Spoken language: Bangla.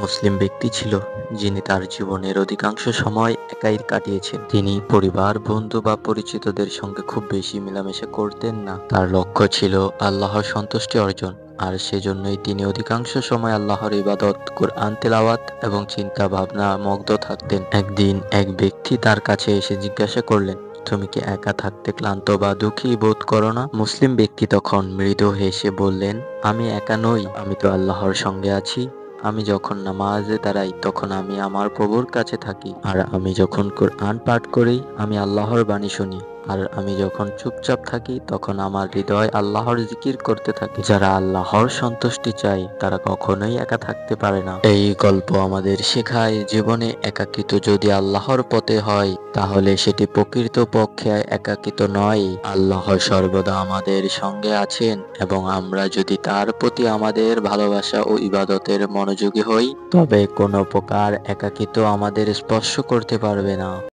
মুসলিম ব্যক্তি ছিল যিনি তার জীবনের অধিকাংশ সময় একাই কাটিয়েছেন। তিনি পরিবার, বন্ধু বা পরিচিতদের সঙ্গে খুব বেশি মেলামেশা করতেন না। তার লক্ষ্য ছিল আল্লাহর সন্তুষ্টি অর্জন, আর সেজন্যই তিনি অধিকাংশ সময় আল্লাহর ইবাদত, কুরআন তেলাওয়াত এবং চিন্তা ভাবনা মগ্ন থাকতেন। একদিন এক ব্যক্তি তার কাছে এসে জিজ্ঞাসা করলেন, তুমি কি একা থাকতে ক্লান্ত বা দুঃখী বোধ করো না? মুসলিম ব্যক্তি তখন মৃদু হেসে বললেন, আমি একা নই, আমি তো আল্লাহর সঙ্গে আছি। আমি যখন নামাজে দাঁড়াই তখন আমি আমার প্রভুর কাছে থাকি, আর আমি যখন কোরআন পাঠ করি আমি আল্লাহর বাণী শুনি, আর আমি যখন চুপচাপ থাকি তখন আমার হৃদয় আল্লাহর জিকির করতে থাকে। যারা আল্লাহর সন্তুষ্টি চায় তারা কখনোই একা থাকতে পারে না। এই গল্প আমাদের শেখায়, জীবনে একাকিত্ব যদি আল্লাহর পথে হয় তাহলে সেটি প্রকৃত পক্ষে একাকিত্ব নয়। আল্লাহ সর্বদা আমাদের সঙ্গে আছেন, এবং আমরা যদি তার প্রতি আমাদের ভালোবাসা ও ইবাদতের মনোযোগী হই তবে কোনো প্রকার একাকিত্ব আমাদের স্পর্শ করতে পারবে না।